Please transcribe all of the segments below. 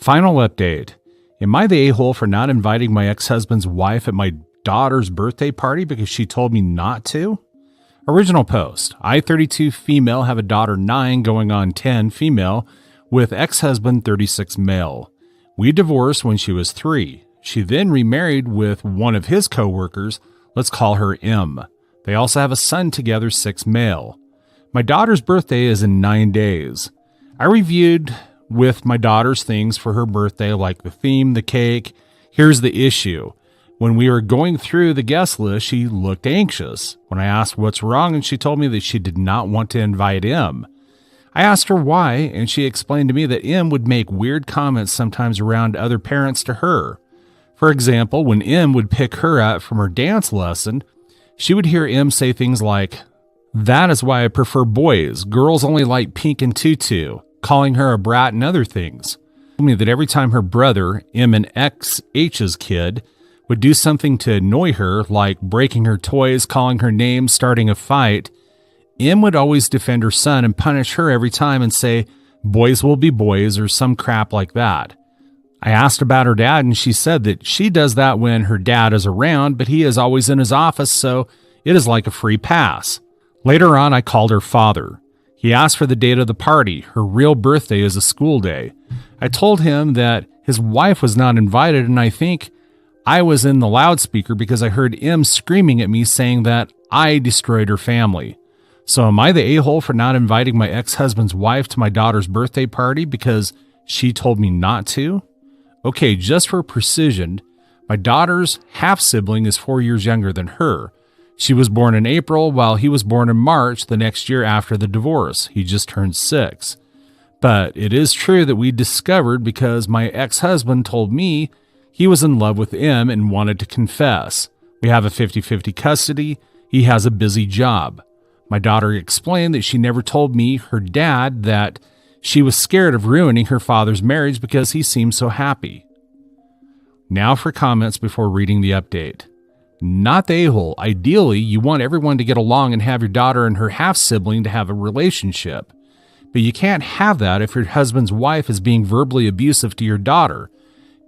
Final update. Am I the a-hole for not inviting my ex-husband's wife at my daughter's birthday party because she told me not to? Original post. I, 32 female, have a daughter 9 going on 10 female with ex-husband 36 male. We divorced when she was 3. She then remarried with one of his co-workers. Let's call her M. They also have a son together, 6 male. My daughter's birthday is in 9 days. I reviewed with my daughter's things for her birthday, like the theme, the cake. Here's the issue. When we were going through the guest list, she looked anxious. When I asked what's wrong, and she told me that she did not want to invite M. I asked her why, and she explained to me that M would make weird comments sometimes around other parents to her. For example, when M would pick her up from her dance lesson, she would hear M say things like, "That is why I prefer boys. Girls only like pink and tutu," calling her a brat and other things. She told me that every time her brother, M and H's kid, would do something to annoy her, like breaking her toys, calling her names, starting a fight, M would always defend her son and punish her every time and say, "Boys will be boys," or some crap like that. I asked about her dad, and she said that she does that when her dad is around, but he is always in his office, so it is like a free pass. Later on, I called her father. He asked for the date of the party. Her real birthday is a school day. I told him that his wife was not invited, and I think I was in the loudspeaker because I heard M screaming at me saying that I destroyed her family. So am I the a-hole for not inviting my ex-husband's wife to my daughter's birthday party because she told me not to? Okay, just for precision, my daughter's half-sibling is 4 years younger than her. She was born in April while he was born in March the next year after the divorce. He just turned 6. But it is true that we discovered because my ex-husband told me he was in love with M and wanted to confess. We have a 50-50 custody. He has a busy job. My daughter explained that she never told me, her dad, that she was scared of ruining her father's marriage because he seemed so happy. Now for comments before reading the update. Not the a-hole. Ideally, you want everyone to get along and have your daughter and her half-sibling to have a relationship. But you can't have that if your husband's wife is being verbally abusive to your daughter.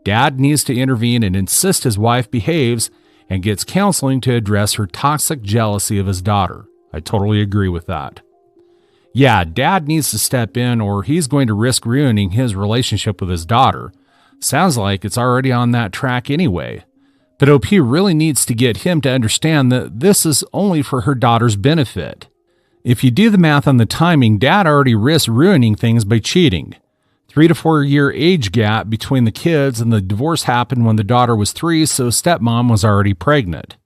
Dad needs to intervene and insist his wife behaves and gets counseling to address her toxic jealousy of his daughter. I totally agree with that. Yeah, Dad needs to step in or he's going to risk ruining his relationship with his daughter. Sounds like it's already on that track anyway. But OP really needs to get him to understand that this is only for her daughter's benefit. If you do the math on the timing, Dad already risked ruining things by cheating. 3 to 4 year age gap between the kids, and the divorce happened when the daughter was 3, so stepmom was already pregnant.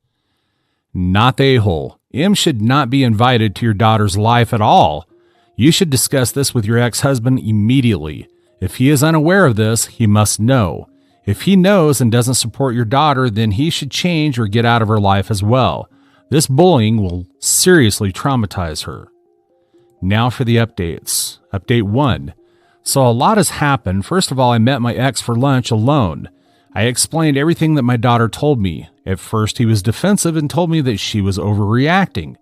Not the a-hole. M should not be invited to your daughter's life at all. You should discuss this with your ex-husband immediately. If he is unaware of this, he must know. If he knows and doesn't support your daughter, then he should change or get out of her life as well. This bullying will seriously traumatize her. Now for the updates. Update 1. So a lot has happened. First of all, I met my ex for lunch alone. I explained everything that my daughter told me. At first, he was defensive and told me that she was overreacting.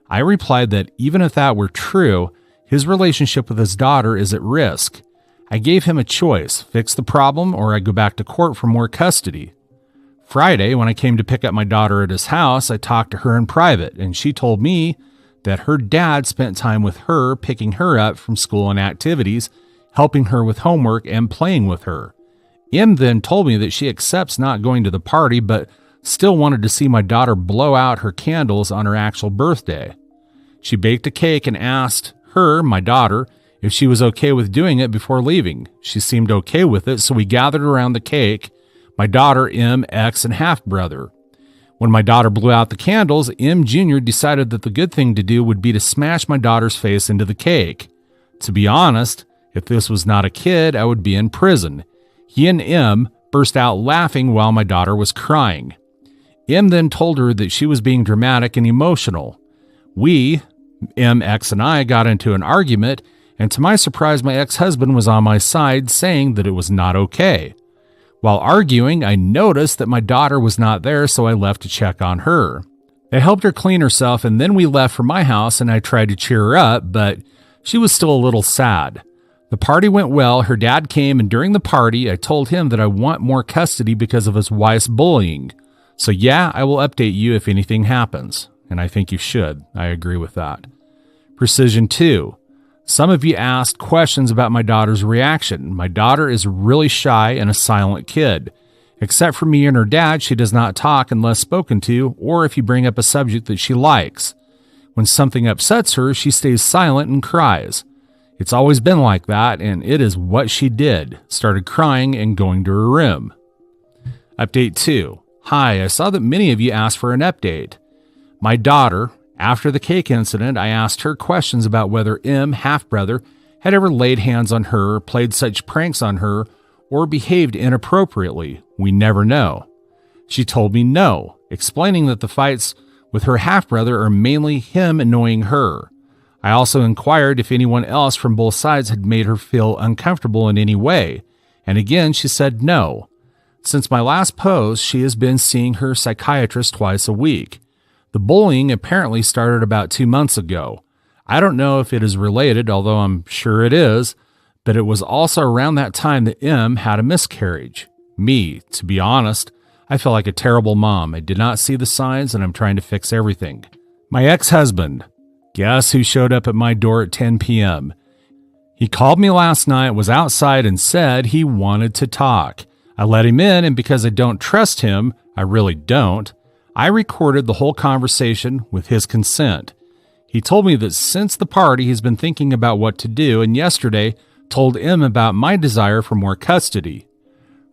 I replied that even if that were true, his relationship with his daughter is at risk. I gave him a choice, fix the problem or I go back to court for more custody. Friday, when I came to pick up my daughter at his house, I talked to her in private, and she told me that her dad spent time with her, picking her up from school and activities, helping her with homework, and playing with her. M then told me that she accepts not going to the party, but still wanted to see my daughter blow out her candles on her actual birthday. She baked a cake and asked her, my daughter, if she was okay with doing it before leaving. She seemed okay with it, so we gathered around the cake, my daughter, M, X, and half-brother. When my daughter blew out the candles, M Jr. decided that the good thing to do would be to smash my daughter's face into the cake. To be honest, if this was not a kid, I would be in prison. He and M burst out laughing while my daughter was crying. M then told her that she was being dramatic and emotional. We, M, X, and I, got into an argument, and to my surprise, my ex-husband was on my side, saying that it was not okay. While arguing, I noticed that my daughter was not there, so I left to check on her. I helped her clean herself, and then we left for my house, and I tried to cheer her up, but she was still a little sad. The party went well. Her dad came, and during the party, I told him that I want more custody because of his wife's bullying. So yeah, I will update you if anything happens. And I think you should. I agree with that. Precision 2. Some of you asked questions about my daughter's reaction. My daughter is really shy and a silent kid. Except for me and her dad, she does not talk unless spoken to, or if you bring up a subject that she likes. When something upsets her, she stays silent and cries. It's always been like that, and it is what she did. Started crying and going to her room. Update 2. Hi, I saw that many of you asked for an update. My daughter, after the cake incident, I asked her questions about whether M, half-brother, had ever laid hands on her, played such pranks on her, or behaved inappropriately. We never know. She told me no, explaining that the fights with her half-brother are mainly him annoying her. I also inquired if anyone else from both sides had made her feel uncomfortable in any way, and again she said no. Since my last post, she has been seeing her psychiatrist twice a week. The bullying apparently started about 2 months ago. I don't know if it is related, although I'm sure it is, but it was also around that time that M had a miscarriage. Me, to be honest, I feel like a terrible mom. I did not see the signs, and I'm trying to fix everything. My ex-husband. Guess who showed up at my door at 10 p.m.? He called me last night, was outside, and said he wanted to talk. I let him in, and because I don't trust him, I really don't, I recorded the whole conversation with his consent. He told me that since the party, he's been thinking about what to do, and yesterday told M about my desire for more custody.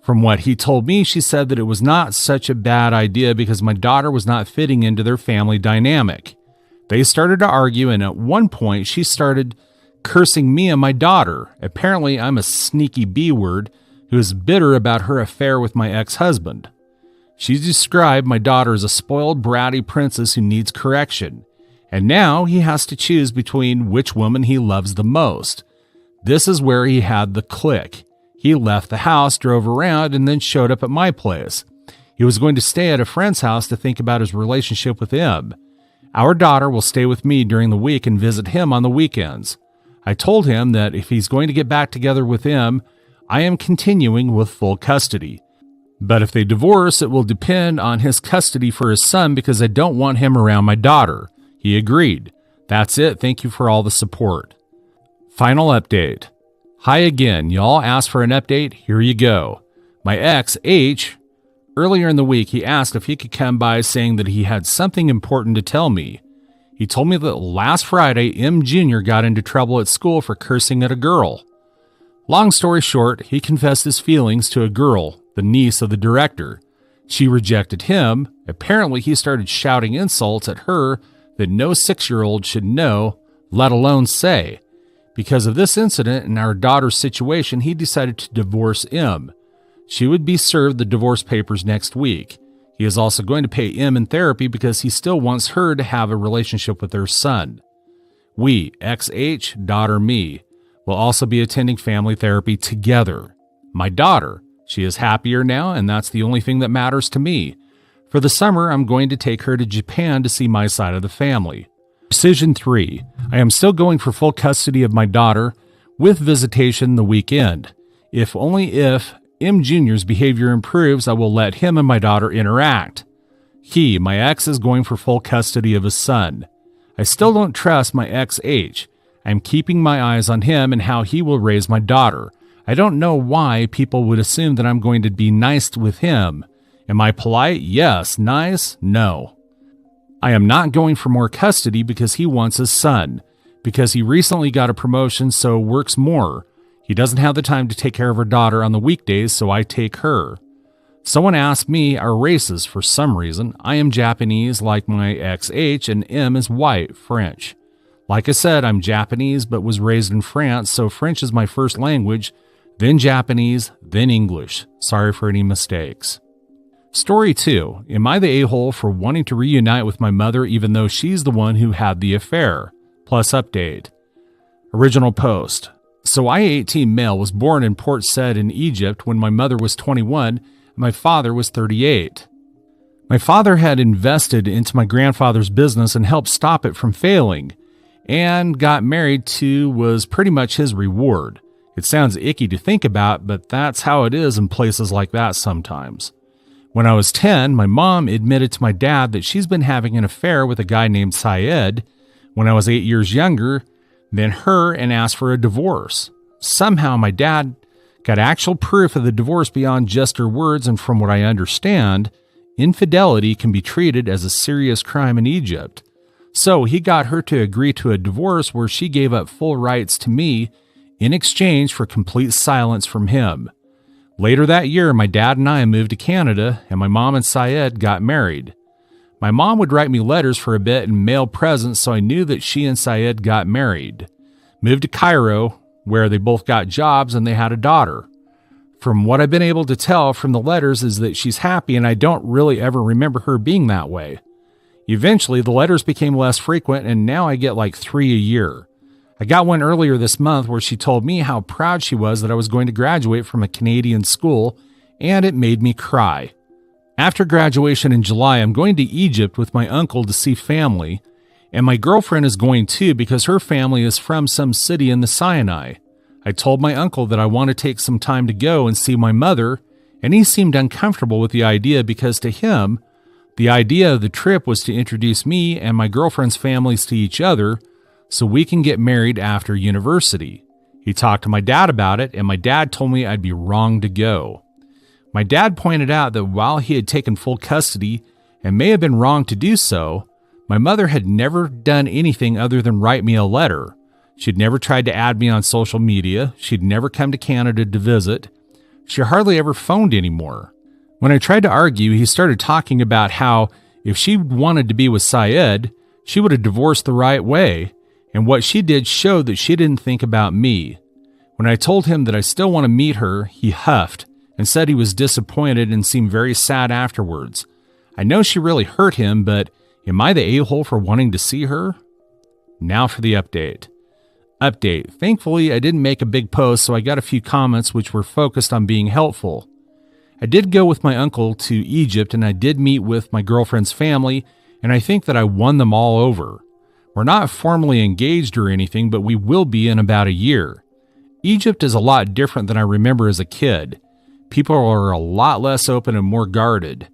From what he told me, she said that it was not such a bad idea because my daughter was not fitting into their family dynamic. They started to argue, and at one point, she started cursing me and my daughter. Apparently, I'm a sneaky B-word who is bitter about her affair with my ex-husband. She described my daughter as a spoiled, bratty princess who needs correction, and now he has to choose between which woman he loves the most. This is where he had the click. He left the house, drove around, and then showed up at my place. He was going to stay at a friend's house to think about his relationship with him. Our daughter will stay with me during the week and visit him on the weekends. I told him that if he's going to get back together with him, I am continuing with full custody. But if they divorce, it will depend on his custody for his son because I don't want him around my daughter. He agreed. That's it. Thank you for all the support. Final update. Hi again. Y'all asked for an update. Here you go. My ex, H, earlier in the week, he asked if he could come by saying that he had something important to tell me. He told me that last Friday, M Jr. got into trouble at school for cursing at a girl. Long story short, he confessed his feelings to a girl, the niece of the director. She rejected him. Apparently, he started shouting insults at her that no 6-year-old should know, let alone say. Because of this incident and our daughter's situation, he decided to divorce M. She would be served the divorce papers next week. He is also going to pay M in therapy because he still wants her to have a relationship with their son. We, ex-H, daughter me, will also be attending family therapy together. My daughter, she is happier now, and that's the only thing that matters to me. For the summer, I'm going to take her to Japan to see my side of the family. Decision 3. I am still going for full custody of my daughter with visitation the weekend. If only if M Jr.'s behavior improves, I will let him and my daughter interact. He, my ex, is going for full custody of his son. I still don't trust my ex H. I'm keeping my eyes on him and how he will raise my daughter. I don't know why people would assume that I'm going to be nice with him. Am I polite? Yes. Nice? No. I am not going for more custody because he wants his son, because he recently got a promotion so works more. He doesn't have the time to take care of our daughter on the weekdays, so I take her. Someone asked me our races for some reason. I am Japanese like my ex-H and M is white, French. Like I said, I'm Japanese but was raised in France, so French is my first language, then Japanese, then English. Sorry for any mistakes. Story 2. Am I the a-hole for wanting to reunite with my mother even though she's the one who had the affair? Plus update. Original post. So I-18 male was born in Port Said in Egypt when my mother was 21 and my father was 38. My father had invested into my grandfather's business and helped stop it from failing, and got married to was pretty much his reward. It sounds icky to think about, but that's how it is in places like that sometimes. When I was 10, my mom admitted to my dad that she's been having an affair with a guy named Syed when I was 8 years younger than her and asked for a divorce. Somehow my dad got actual proof of the divorce beyond just her words, and from what I understand, infidelity can be treated as a serious crime in Egypt. So he got her to agree to a divorce where she gave up full rights to me in exchange for complete silence from him. Later that year, my dad and I moved to Canada, and my mom and Syed got married. My mom would write me letters for a bit and mail presents, so I knew that she and Syed got married. Moved to Cairo, where they both got jobs and they had a daughter. From what I've been able to tell from the letters is that she's happy, and I don't really ever remember her being that way. Eventually, the letters became less frequent, and now I get like 3 a year. I got one earlier this month where she told me how proud she was that I was going to graduate from a Canadian school, and it made me cry. After graduation in July, I'm going to Egypt with my uncle to see family, and my girlfriend is going too because her family is from some city in the Sinai. I told my uncle that I want to take some time to go and see my mother, and he seemed uncomfortable with the idea because to him, the idea of the trip was to introduce me and my girlfriend's families to each other so we can get married after university. He talked to my dad about it, and my dad told me I'd be wrong to go. My dad pointed out that while he had taken full custody and may have been wrong to do so, my mother had never done anything other than write me a letter. She'd never tried to add me on social media. She'd never come to Canada to visit. She hardly ever phoned anymore. When I tried to argue, he started talking about how if she wanted to be with Syed, she would have divorced the right way, and what she did showed that she didn't think about me. When I told him that I still want to meet her, he huffed and said he was disappointed and seemed very sad afterwards. I know she really hurt him, but am I the a-hole for wanting to see her? Now for the update. Thankfully, I didn't make a big post, so I got a few comments which were focused on being helpful. I did go with my uncle to Egypt, and I did meet with my girlfriend's family, and I think that I won them all over. We're not formally engaged or anything, but we will be in about a year. Egypt is a lot different than I remember as a kid. People are a lot less open and more guarded.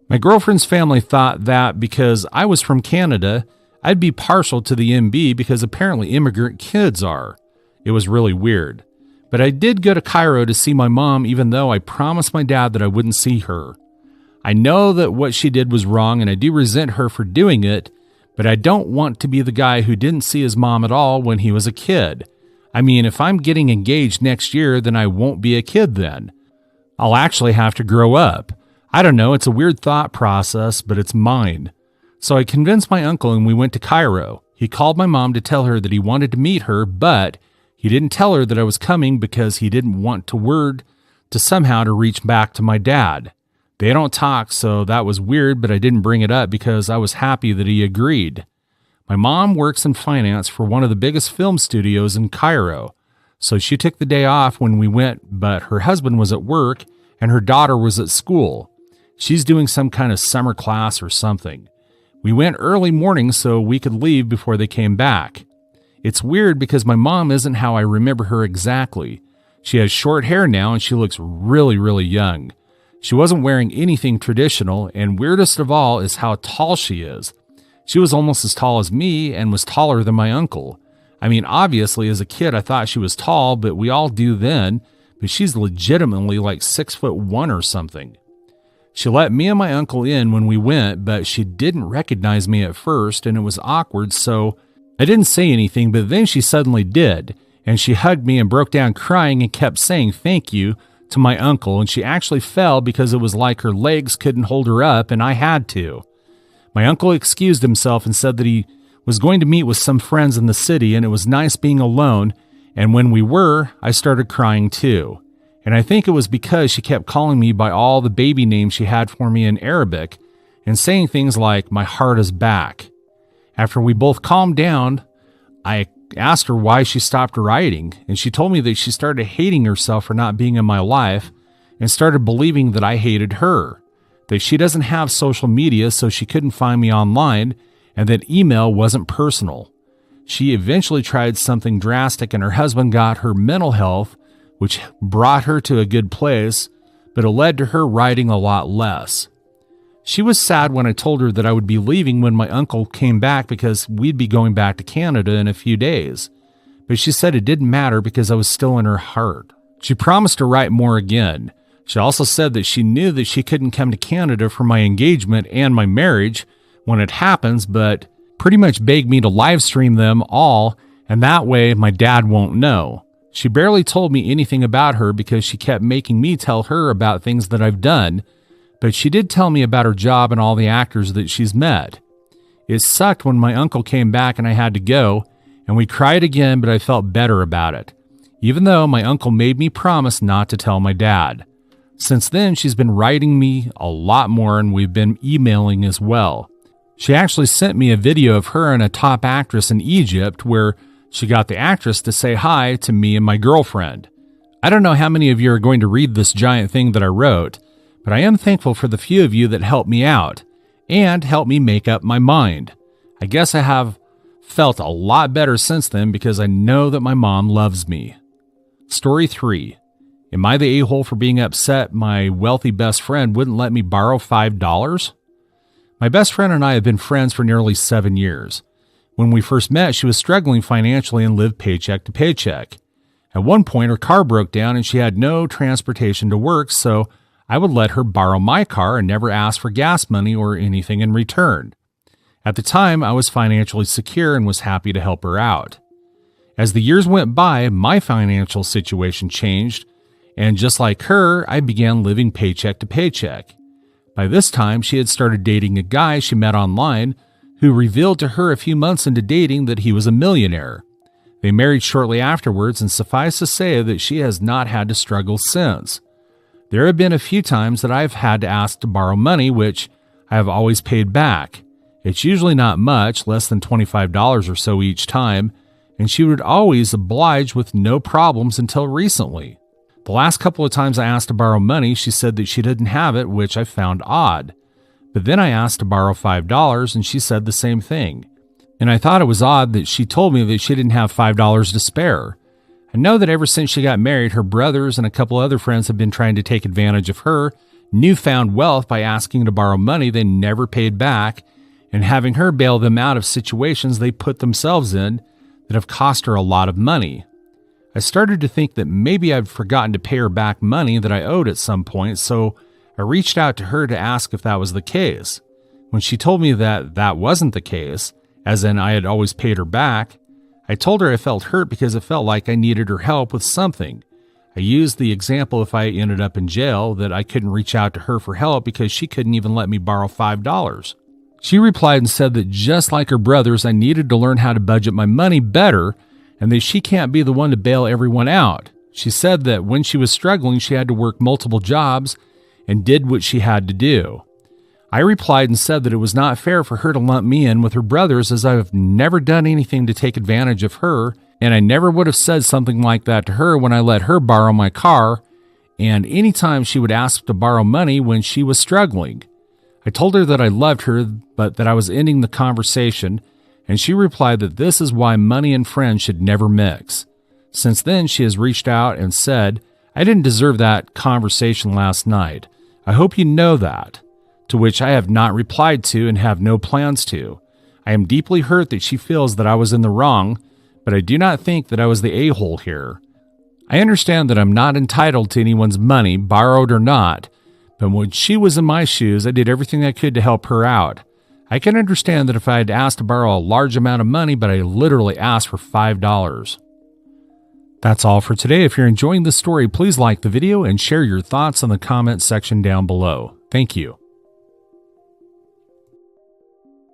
My girlfriend's family thought that because I was from Canada, I'd be partial to the MB because apparently immigrant kids are. It was really weird. But I did go to Cairo to see my mom, even though I promised my dad that I wouldn't see her. I know that what she did was wrong, and I do resent her for doing it, but I don't want to be the guy who didn't see his mom at all when he was a kid. I mean, if I'm getting engaged next year, then I won't be a kid then. I'll actually have to grow up. I don't know, it's a weird thought process, but it's mine. So I convinced my uncle and we went to Cairo. He called my mom to tell her that he wanted to meet her, but he didn't tell her that I was coming because he didn't want to somehow to reach back to my dad. They don't talk, so that was weird, but I didn't bring it up because I was happy that he agreed. My mom works in finance for one of the biggest film studios in Cairo, so she took the day off when we went, but her husband was at work and her daughter was at school. She's doing some kind of summer class or something. We went early morning so we could leave before they came back. It's weird because my mom isn't how I remember her exactly. She has short hair now and she looks really, really young. She wasn't wearing anything traditional, and weirdest of all is how tall she is. She was almost as tall as me and was taller than my uncle. I mean, obviously as a kid I thought she was tall, but we all do then, but she's legitimately like 6'1" or something. She let me and my uncle in when we went, but she didn't recognize me at first, and it was awkward, so I didn't say anything, but then she suddenly did, and she hugged me and broke down crying and kept saying thank you to my uncle, and she actually fell because it was like her legs couldn't hold her up, and I had to. My uncle excused himself and said that he was going to meet with some friends in the city, and it was nice being alone, and when we were, I started crying too. And I think it was because she kept calling me by all the baby names she had for me in Arabic and saying things like, "My heart is back." After we both calmed down, I asked her why she stopped writing, and she told me that she started hating herself for not being in my life and started believing that I hated her, that she doesn't have social media so she couldn't find me online, and that email wasn't personal. She eventually tried something drastic, and her husband got her mental health which brought her to a good place, but it led to her writing a lot less. She was sad when I told her that I would be leaving when my uncle came back because we'd be going back to Canada in a few days. But she said it didn't matter because I was still in her heart. She promised to write more again. She also said that she knew that she couldn't come to Canada for my engagement and my marriage when it happens, but pretty much begged me to live stream them all, and that way my dad won't know. She barely told me anything about her because she kept making me tell her about things that I've done, but she did tell me about her job and all the actors that she's met. It sucked when my uncle came back and I had to go, and we cried again, but I felt better about it, even though my uncle made me promise not to tell my dad. Since then, she's been writing me a lot more, and we've been emailing as well. She actually sent me a video of her and a top actress in Egypt where she got the actress to say hi to me and my girlfriend. I don't know how many of you are going to read this giant thing that I wrote, but I am thankful for the few of you that helped me out and helped me make up my mind. I guess I have felt a lot better since then because I know that my mom loves me. Story 3. Am I the a-hole for being upset my wealthy best friend wouldn't let me borrow $5? My best friend and I have been friends for nearly 7 years. When we first met, she was struggling financially and lived paycheck to paycheck. At one point, her car broke down and she had no transportation to work, so I would let her borrow my car and never ask for gas money or anything in return. At the time, I was financially secure and was happy to help her out. As the years went by, my financial situation changed, and just like her, I began living paycheck to paycheck. By this time, she had started dating a guy she met online who revealed to her a few months into dating that he was a millionaire. They married shortly afterwards, and suffice to say that she has not had to struggle since. There have been a few times that I've had to ask to borrow money, which I have always paid back. It's usually not much, less than $25 or so each time, and she would always oblige with no problems until recently. The last couple of times I asked to borrow money, she said that she didn't have it, which I found odd. But then I asked to borrow $5 and she said the same thing. And I thought it was odd that she told me that she didn't have $5 to spare. I know that ever since she got married, her brothers and a couple other friends have been trying to take advantage of her newfound wealth by asking to borrow money they never paid back and having her bail them out of situations they put themselves in that have cost her a lot of money. I started to think that maybe I'd forgotten to pay her back money that I owed at some point, so I reached out to her to ask if that was the case. When she told me that that wasn't the case, as in I had always paid her back, I told her I felt hurt because it felt like I needed her help with something. I used the example if I ended up in jail that I couldn't reach out to her for help because she couldn't even let me borrow $5. She replied and said that just like her brothers, I needed to learn how to budget my money better and that she can't be the one to bail everyone out. She said that when she was struggling, she had to work multiple jobs and did what she had to do. I replied and said that it was not fair for her to lump me in with her brothers as I've never done anything to take advantage of her, and I never would have said something like that to her when I let her borrow my car, and anytime she would ask to borrow money when she was struggling. I told her that I loved her, but that I was ending the conversation, and she replied that this is why money and friends should never mix. Since then, she has reached out and said, I didn't deserve that conversation last night. I hope you know that. To which I have not replied to and have no plans to. I am deeply hurt that she feels that I was in the wrong, but I do not think that I was the a-hole here. I understand that I'm not entitled to anyone's money, borrowed or not, but when she was in my shoes, I did everything I could to help her out. I can understand that if I had asked to borrow a large amount of money, but I literally asked for $5. That's all for today. If you're enjoying this story, please like the video and share your thoughts in the comments section down below. Thank you.